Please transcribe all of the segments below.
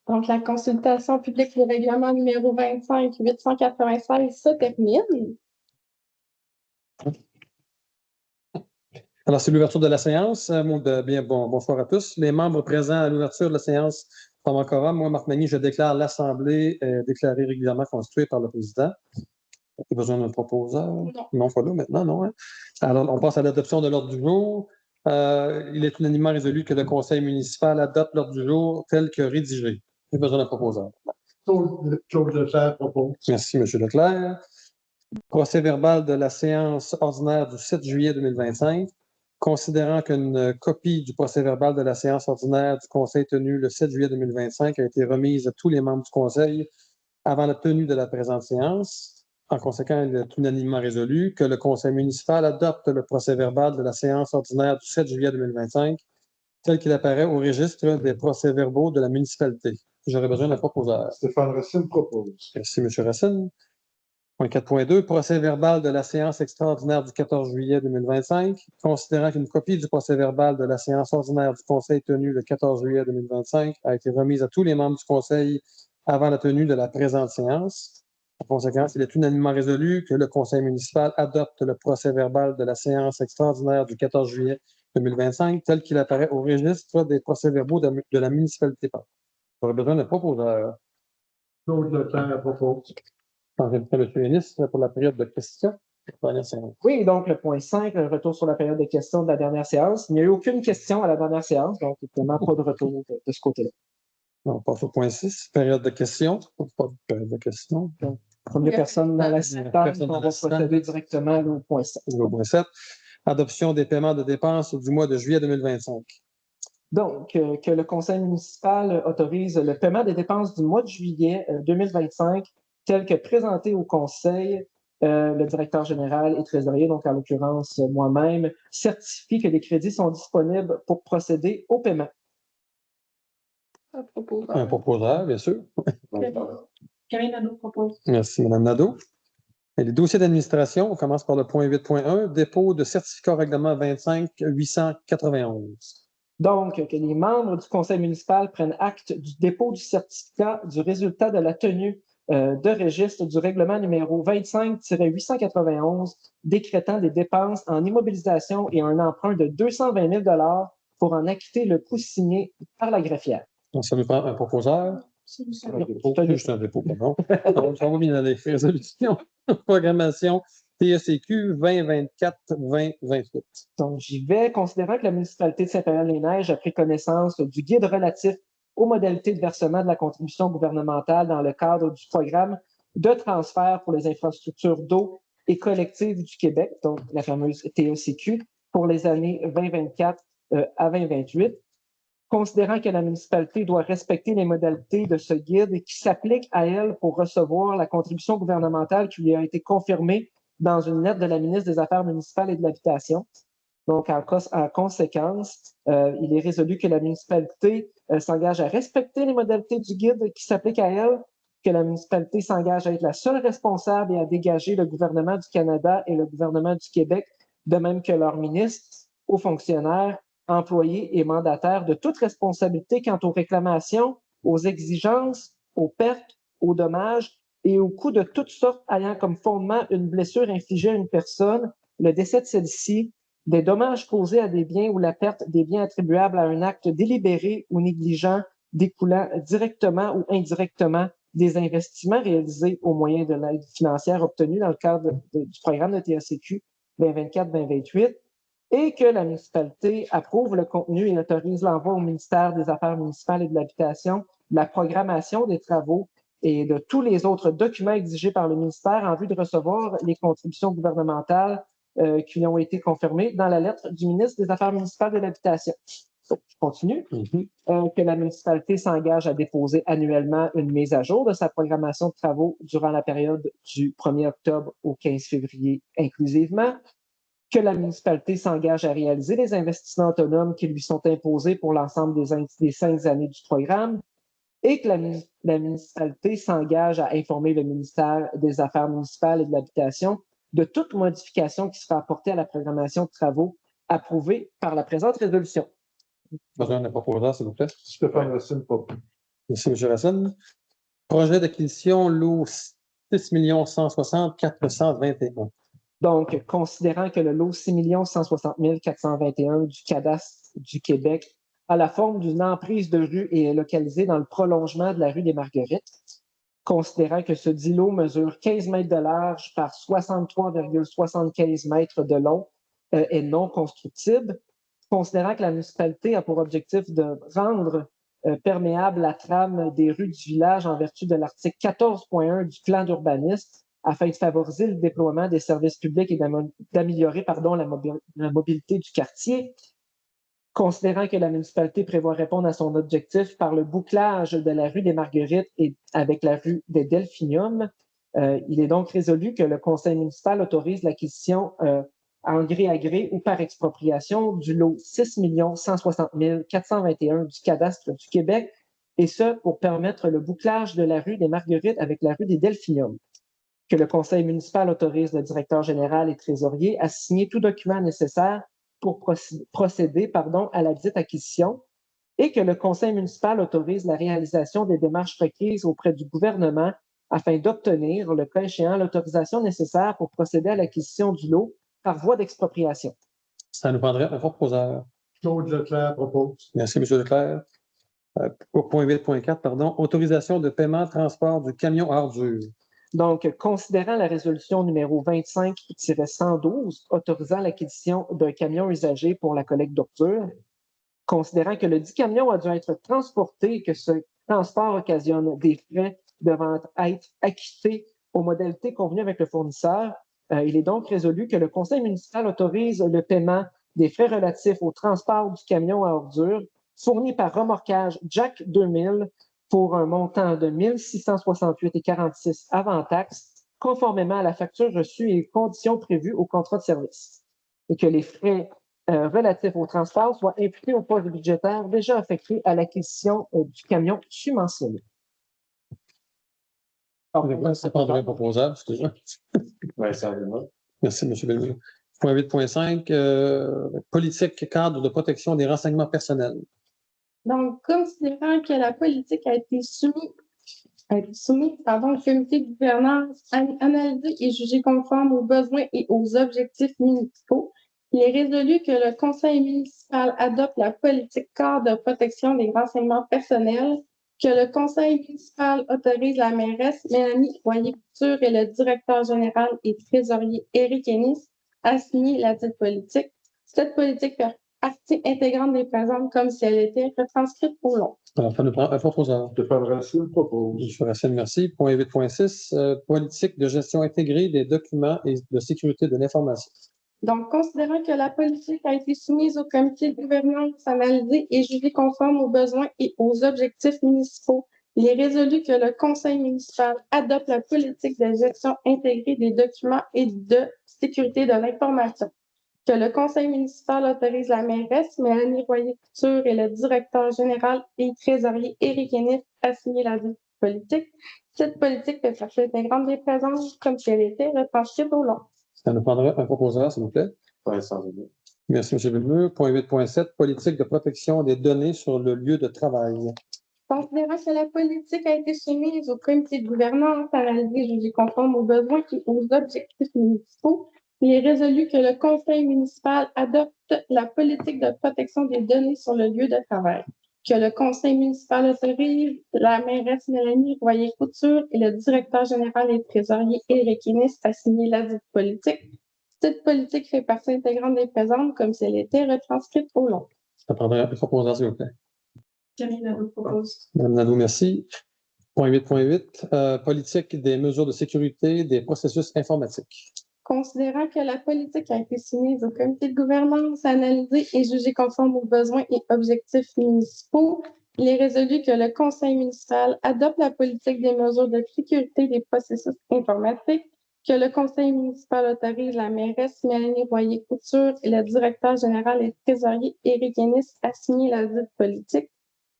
Donc, la consultation publique du règlement numéro 25-896 se termine. Alors, c'est l'ouverture de la séance. Bonsoir à tous. Les membres présents à l'ouverture de la séance forment un quorum. Moi, Marc Magny, je déclare l'Assemblée déclarée régulièrement constituée par le président. Pas besoin d'un proposeur? Non, pas là maintenant, non. Hein? Alors, on passe à l'adoption de l'ordre du jour. Il est unanimement résolu que le conseil municipal adopte l'ordre du jour tel que rédigé. J'ai besoin d'un proposeur. Claude Leclerc propose. Merci, M. Leclerc. Procès verbal de la séance ordinaire du 7 juillet 2025. Considérant qu'une copie du procès verbal de la séance ordinaire du Conseil tenue le 7 juillet 2025 a été remise à tous les membres du Conseil avant la tenue de la présente séance. En conséquent, il est unanimement résolu que le Conseil municipal adopte le procès verbal de la séance ordinaire du 7 juillet 2025 tel qu'il apparaît au registre des procès-verbaux de la municipalité. J'aurais besoin d'un proposeur. Stéphane Racine propose. Merci, M. Racine. Point 4.2, procès verbal de la séance extraordinaire du 14 juillet 2025. Considérant qu'une copie du procès verbal de la séance ordinaire du Conseil tenue le 14 juillet 2025 a été remise à tous les membres du Conseil avant la tenue de la présente séance. En conséquence, il est unanimement résolu que le Conseil municipal adopte le procès verbal de la séance extraordinaire du 14 juillet 2025 tel qu'il apparaît au registre des procès-verbaux de la municipalité. J'aurais besoin d'un proposeur. Claude Leclerc propose. M. le ministre, pour la période de questions. Oui, donc le point 5, le retour sur la période de questions de la dernière séance. Il n'y a eu aucune question à la dernière séance, donc évidemment pas de retour de ce côté-là. On passe au point 6, période de questions. Pas de période de questions. Donc, première personne dans l'assistance, on va procéder directement au point 7. Au point 7, adoption des paiements de dépenses du mois de juillet 2025. Donc, que le conseil municipal autorise le paiement des dépenses du mois de juillet 2025 tel que présenté au conseil. Le directeur général et trésorier, donc en l'occurrence moi-même, certifie que les crédits sont disponibles pour procéder au paiement. Un proposeur, bien sûr. Karine Nadeau propose. Merci, Mme Nadeau. Et les dossiers d'administration, on commence par le point 8.1, dépôt de certificat règlement 25-891. Donc, que les membres du conseil municipal prennent acte du dépôt du certificat du résultat de la tenue de registre du règlement numéro 25-891 décrétant des dépenses en immobilisation et un emprunt de 220 000 $ pour en acquitter le coût signé par la greffière. Donc, ça nous prend un proposeur. C'est Juste un dépôt, pardon. Donc, on va bien aller. Résolution, programmation, TSCQ 2024-2028. Donc, j'y vais. Considérant que la municipalité de Saint-Pierre-les-Neiges a pris connaissance du guide relatif aux modalités de versement de la contribution gouvernementale dans le cadre du programme de transfert pour les infrastructures d'eau et collectives du Québec, donc la fameuse TECQ, pour les années 2024 à 2028. Considérant que la municipalité doit respecter les modalités de ce guide et qui s'applique à elle pour recevoir la contribution gouvernementale qui lui a été confirmée dans une lettre de la ministre des Affaires municipales et de l'Habitation. Donc, en conséquence, il est résolu que la municipalité s'engage à respecter les modalités du guide qui s'appliquent à elle, que la municipalité s'engage à être la seule responsable et à dégager le gouvernement du Canada et le gouvernement du Québec, de même que leurs ministres, aux fonctionnaires, employés et mandataires de toute responsabilité quant aux réclamations, aux exigences, aux pertes, aux dommages et aux coûts de toutes sortes ayant comme fondement une blessure infligée à une personne, le décès de celle-ci, des dommages causés à des biens ou la perte des biens attribuables à un acte délibéré ou négligent découlant directement ou indirectement des investissements réalisés au moyen de l'aide financière obtenue dans le cadre du programme de TACQ 2024-2028 et que la municipalité approuve le contenu et autorise l'envoi au ministère des Affaires municipales et de l'Habitation de la programmation des travaux et de tous les autres documents exigés par le ministère en vue de recevoir les contributions gouvernementales qui ont été confirmées dans la lettre du ministre des Affaires municipales et de l'Habitation. Donc, je continue. Que la municipalité s'engage à déposer annuellement une mise à jour de sa programmation de travaux durant la période du 1er octobre au 15 février inclusivement. Que la municipalité s'engage à réaliser les investissements autonomes qui lui sont imposés pour l'ensemble des 5 années du programme et que la municipalité s'engage à informer le ministère des Affaires municipales et de l'Habitation de toute modification qui sera apportée à la programmation de travaux approuvée par la présente résolution. Besoin d'un proposeur, s'il vous plaît. Stéphane Racine propose. Merci, M. Racine. Projet d'acquisition lot 6 160 421. Donc, considérant que le lot 6 160 421 du cadastre du Québec a la forme d'une emprise de rue et est localisé dans le prolongement de la rue des Marguerites, considérant que ce dit lot mesure 15 mètres de large par 63,75 mètres de long est non constructible, considérant que la municipalité a pour objectif de rendre perméable la trame des rues du village en vertu de l'article 14.1 du plan d'urbanisme afin de favoriser le déploiement des services publics et d'améliorer la mobilité du quartier. Considérant que la municipalité prévoit répondre à son objectif par le bouclage de la rue des Marguerites et avec la rue des Delphiniums, il est donc résolu que le conseil municipal autorise l'acquisition en gré à gré ou par expropriation du lot 6 160 421 du cadastre du Québec, et ce pour permettre le bouclage de la rue des Marguerites avec la rue des Delphiniums. Que le conseil municipal autorise le directeur général et trésorier à signer tout document nécessaire pour procéder à la dite acquisition, et que le conseil municipal autorise la réalisation des démarches requises auprès du gouvernement afin d'obtenir, le cas échéant, l'autorisation nécessaire pour procéder à l'acquisition du lot par voie d'expropriation. Ça nous prendrait un proposeur. Claude Leclerc propose. Merci, M. Leclerc. Pour point 8.4, pardon, autorisation de paiement transport du camion à ordures. Donc, considérant la résolution numéro 25-112 autorisant l'acquisition d'un camion usagé pour la collecte d'ordures, considérant que le dit camion a dû être transporté et que ce transport occasionne des frais devant être acquittés aux modalités convenues avec le fournisseur, il est donc résolu que le conseil municipal autorise le paiement des frais relatifs au transport du camion à ordures fourni par remorquage Jack 2000 pour un montant de 1 668,46 avant taxe, conformément à la facture reçue et aux conditions prévues au contrat de service. Et que les frais relatifs au transport soient imputés au poste budgétaire déjà affecté à l'acquisition du camion subventionné. Ça prendrait un proposeur, excusez-moi. Oui, ça va. Merci, M. Belmire. Point 8.5, politique cadre de protection des renseignements personnels. Donc, considérant que la politique a été soumise au comité de gouvernance, analysée et jugée conforme aux besoins et aux objectifs municipaux, il est résolu que le conseil municipal adopte la politique cadre de protection des renseignements personnels, que le conseil municipal autorise la mairesse Mélanie Royer-Couture et le directeur général et trésorier Éric Ennis à signer la dite politique. Cette politique fait partie intégrante des présentes comme si elle était retranscrite au long. Alors, ça nous prend un proposeur. Stéphane Racine propose. M. Racine, merci. Point 8.6, politique de gestion intégrée des documents et de sécurité de l'information. Donc, considérant que la politique a été soumise au comité de gouvernance analysée et jugée conforme aux besoins et aux objectifs municipaux, il est résolu que le conseil municipal adopte la politique de gestion intégrée des documents et de sécurité de l'information, que le conseil municipal autorise la mairesse Mélanie Royer-Couture et le directeur général et trésorier Éric Ennis à signer la dite politique. Cette politique fait partie intégrante des présentes comme si elle était retranscrite au long. Ça nous prendrait un proposeur, s'il vous plaît. Oui, ça va. Merci, M. Belmire. Point 8.7, politique de protection des données sur le lieu de travail. Considérant que la politique a été soumise au comité de gouvernance, analysée et jugée conforme aux besoins et aux objectifs municipaux, il est résolu que le conseil municipal adopte la politique de protection des données sur le lieu de travail, que le conseil municipal autorise la mairesse Mélanie Royer-Couture et le directeur général et trésorier Éric Ennis à signer la dite politique. Cette politique fait partie intégrante des présentes comme si elle était retranscrite au long. Ça prendrait un proposeur, s'il vous plaît. Camille Nadeau propose. Mme Nadeau, merci. Point 8.8, politique des mesures de sécurité des processus informatiques. Considérant que la politique a été soumise au comité de gouvernance, analysée et jugée conforme aux besoins et objectifs municipaux, il est résolu que le conseil municipal adopte la politique des mesures de sécurité des processus informatiques, que le conseil municipal autorise la mairesse Mélanie Royer-Couture et le directeur général et trésorier Éric Ennis à signer la dite politique.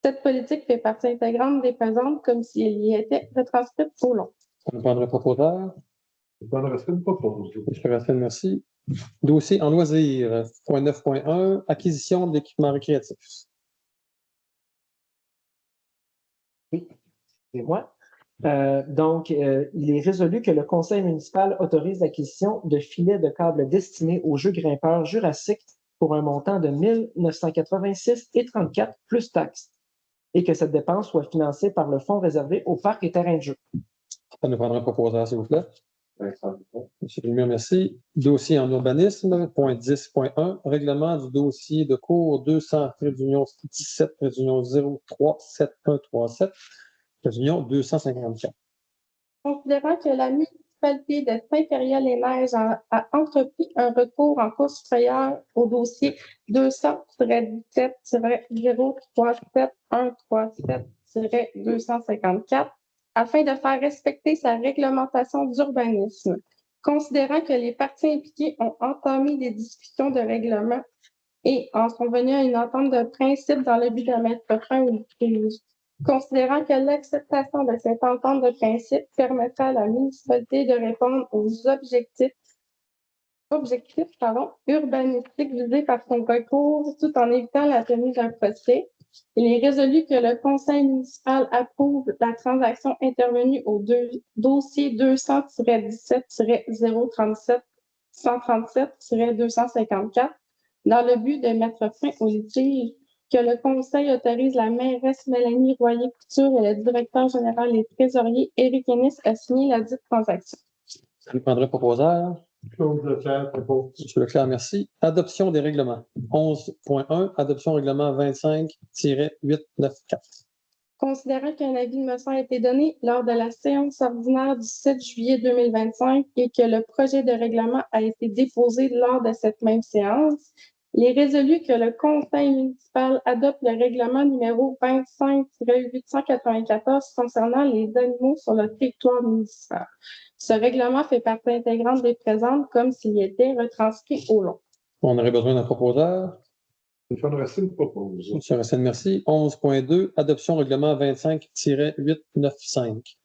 Cette politique fait partie intégrante des présentes comme si elle y était retranscrite au long. Ça nous prendrait un proposeur. Stéphane Racine propose. M. Racine, merci. Dossier en loisirs, point 9.1, acquisition d'équipements récréatifs. C'est moi. Il est résolu que le conseil municipal autorise l'acquisition de filets de câbles destinés aux jeux grimpeurs jurassiques pour un montant de 1 986,34 plus taxes et que cette dépense soit financée par le fonds réservé aux parcs et terrains de jeu. Ça nous prendra un proposeur, s'il vous plaît. Vincent Dupont. Monsieur Lemire, merci. Dossier en urbanisme, point 10.1, règlement du dossier de cours 200, d'union 17, d'union 037137, d'union 254. Considérant que la municipalité de Saint-Péria-les-Neiges a entrepris un recours en cour supérieure au dossier 200-17-037-137-254 afin de faire respecter sa réglementation d'urbanisme. Considérant que les parties impliquées ont entamé des discussions de règlement et en sont venues à une entente de principe dans le but de mettre fin au litige. Considérant que l'acceptation de cette entente de principe permettra à la municipalité de répondre aux objectifs urbanistiques visés par son recours tout en évitant la tenue d'un procès, il est résolu que le conseil municipal approuve la transaction intervenue au dossier 200-17-037-137-254 dans le but de mettre fin au litige, que le conseil autorise la mairesse Mélanie Royer-Couture et le directeur général et trésorier Éric Ennis à signer la dite transaction. Ça nous prendra un proposeur. Claude Leclerc propose. Monsieur Leclerc, merci. Adoption des règlements. 11.1, adoption règlement 25-894. Considérant qu'un avis de motion a été donné lors de la séance ordinaire du 7 juillet 2025 et que le projet de règlement a été déposé lors de cette même séance, il est résolu que le conseil municipal adopte le règlement numéro 25-894 concernant les animaux sur le territoire municipal. Ce règlement fait partie intégrante des présentes comme s'il était retranscrit au long. On aurait besoin d'un proposeur. Stéphane Racine propose. Monsieur Racine, merci. 11.2, adoption règlement 25-895.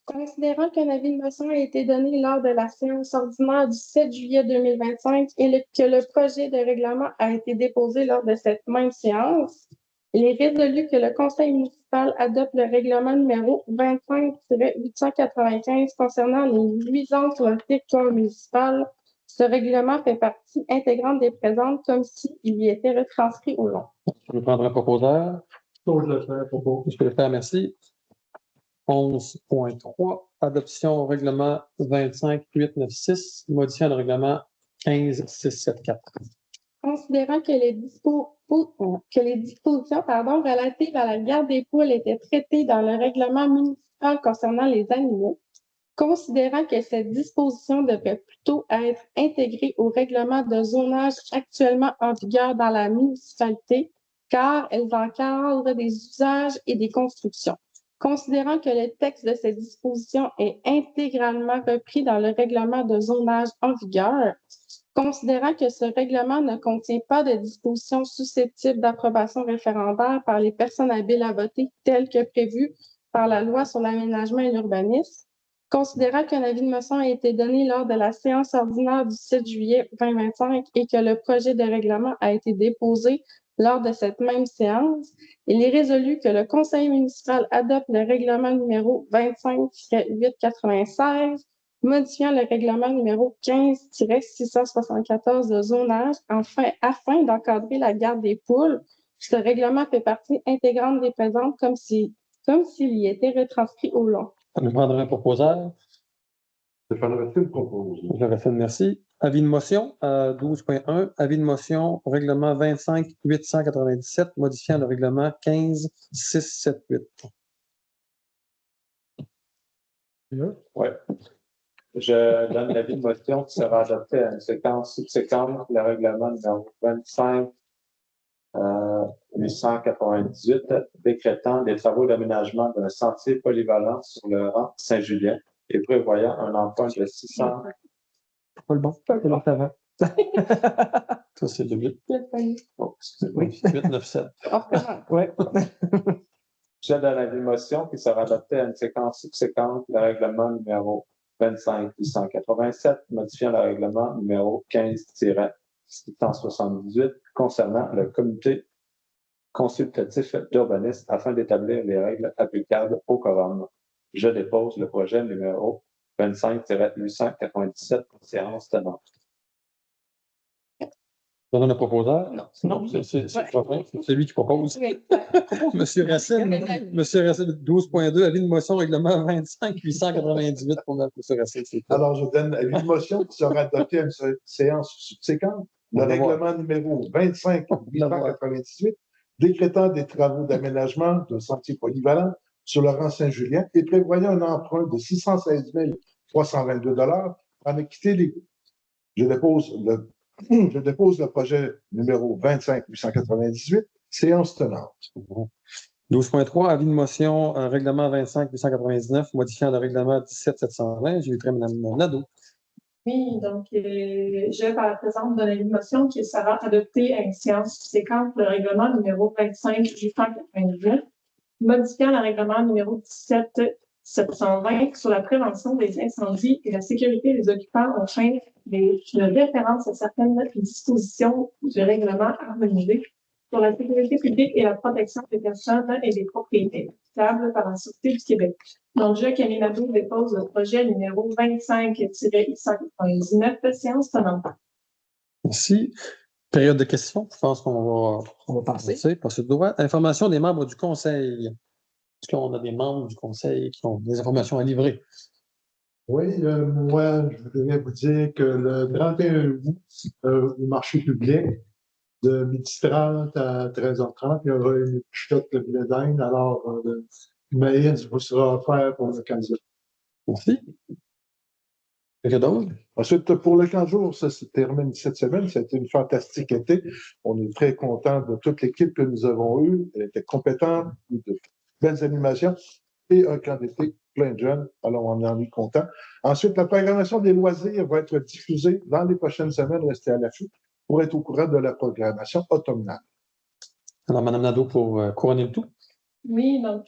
Considérant qu'un avis de motion a été donné lors de la séance ordinaire du 7 juillet 2025 et que le projet de règlement a été déposé lors de cette même séance, il est résolu que le conseil municipal adopte le règlement numéro 25-895 concernant les nuisances sur le territoire municipal. Ce règlement fait partie intégrante des présentes comme s'il y était retranscrit au long. Je vais prendre un proposeur. Claude Leclerc propose. Monsieur Leclerc, merci. 11.3, adoption règlement 25-896, modifiant le règlement 15-674. Considérant que les dispositions relatives à la garde des poules étaient traitées dans le règlement municipal concernant les animaux, considérant que cette disposition devrait plutôt être intégrée au règlement de zonage actuellement en vigueur dans la municipalité, car elles encadrent des usages et des constructions. Considérant que le texte de cette disposition est intégralement repris dans le règlement de zonage en vigueur, considérant que ce règlement ne contient pas de dispositions susceptibles d'approbation référendaire par les personnes habiles à voter telles que prévues par la loi sur l'aménagement et l'urbanisme, considérant qu'un avis de motion a été donné lors de la séance ordinaire du 7 juillet 2025 et que le projet de règlement a été déposé lors de cette même séance, il est résolu que le conseil municipal adopte le règlement numéro 25-896, modifiant le règlement numéro 15-674 de zonage afin d'encadrer la garde des poules. Ce règlement fait partie intégrante des présentes comme s'il y était retranscrit au long. Ça nous prendra un proposeur. Stéphane Racine propose. Monsieur Racine, merci. Avis de motion, 12.1, avis de motion, règlement 25-897, modifiant le règlement 15-678. Oui. Je donne l'avis de motion qui sera adopté à une séquence subséquente, le règlement numéro 25-898, décrétant des travaux d'aménagement d'un sentier polyvalent sur le rang Saint-Julien et prévoyant un emprunt de 600. Pas le bon, c'est l'autre avant. Ça, c'est le 8. Oh, Oui. 897. Ouais. Je donne l'avis de motion qui sera adopté à une séquence subséquente, le règlement numéro 25-887, modifiant le règlement numéro 15-678 concernant le comité consultatif d'urbanisme afin d'établir les règles applicables au quorum. Je dépose le projet numéro 25-897 pour séance tenante. Je donne le proposeur. Non. C'est lui qui propose. Oui. Monsieur Racine, 12.2, avis de motion, règlement 25-898 pour Monsieur Racine. s'il vous plaît. Alors, je donne l'avis de motion qui sera adopté à une séance subséquente. Le On va voir. règlement numéro 25-898, décrétant des travaux d'aménagement d'un sentier polyvalent sur le rang Saint-Julien et prévoyant un emprunt de 616 322 en équité les coûts. Je dépose le projet numéro 25-898, séance tenante. 12.3, avis de motion, règlement 25-899, modifiant le règlement 17-720. J'inviterai Mme Nadeau. Oui, donc, je, par la présente, donne une motion qui sera adoptée à une séance subséquente, le règlement numéro 25-898, modifiant le règlement numéro 17-720 sur la prévention des incendies et la sécurité des occupants aux fins de référence à certaines dispositions du règlement harmonisé pour la sécurité publique et la protection des personnes et des propriétés applicables par la Sûreté du Québec. Donc, je, Camille Nadeau, dépose le projet numéro 25-899, séance tenante. Merci. Période de questions. Je pense qu'on va passer. passer de droit. Information des membres du conseil. Est-ce qu'on a des membres du conseil qui ont des informations à livrer? Oui, moi, je voudrais vous dire que le 31 août, au marché public, de 12h30 à 13h30, il y aura une chute de blé d'Inde. Alors, le maïs vous sera offert pour l'occasion. Merci. Quelque chose? Ensuite, pour le 15 jours, ça se termine cette semaine. C'était une fantastique été. On est très content de toute l'équipe que nous avons eue. Elle était compétente, de belles animations et un camp d'été plein de jeunes. Alors, on en est content. Ensuite, la programmation des loisirs va être diffusée dans les prochaines semaines. Restez à l'affût pour être au courant de la programmation automnale. Alors, Mme Nadeau, pour couronner le tout. Oui, donc,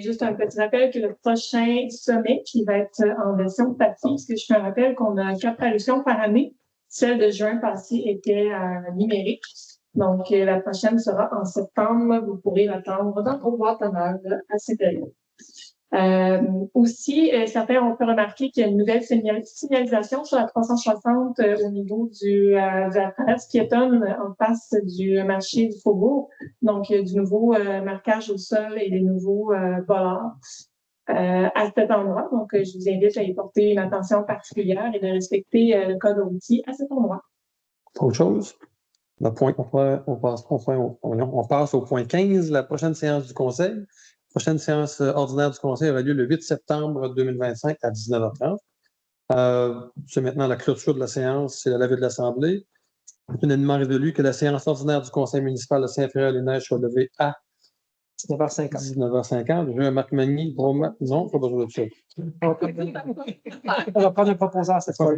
juste un petit rappel que le prochain sommet qui va être en version papier, parce que je fais un rappel qu'on a 4 parutions par année. Celle de juin passé était numérique. Donc, la prochaine sera en septembre. Vous pourrez l'attendre dans vos boîtes à mal à cette période. Aussi, certains ont pu remarquer qu'il y a une nouvelle signalisation sur la 360 au niveau de la traverse piétonne en face du marché du Faubourg. Donc, il y a du nouveau marquage au sol et des nouveaux bollards à cet endroit. Donc, je vous invite à y porter une attention particulière et de respecter le code routier à cet endroit. Autre chose? On passe au point 15, la prochaine séance du conseil. La prochaine séance ordinaire du conseil aura lieu le 8 septembre 2025 à 19h30. C'est maintenant la clôture de la séance, c'est l'avis de l'Assemblée. Unanimement résolu que la séance ordinaire du conseil municipal de Saint-Frère-les-Neiges soit levée à 19h50. 19h50. Je veux un Marc Magny, non, pas besoin de ça. On va prendre un proposant cette fois.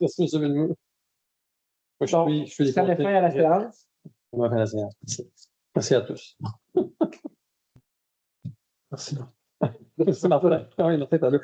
C'est sur le mur. Je suis Ça met fin à la séance. On va faire la séance. Merci à tous. Merci. Merci Martin. Ah oui, Martin, t'as là.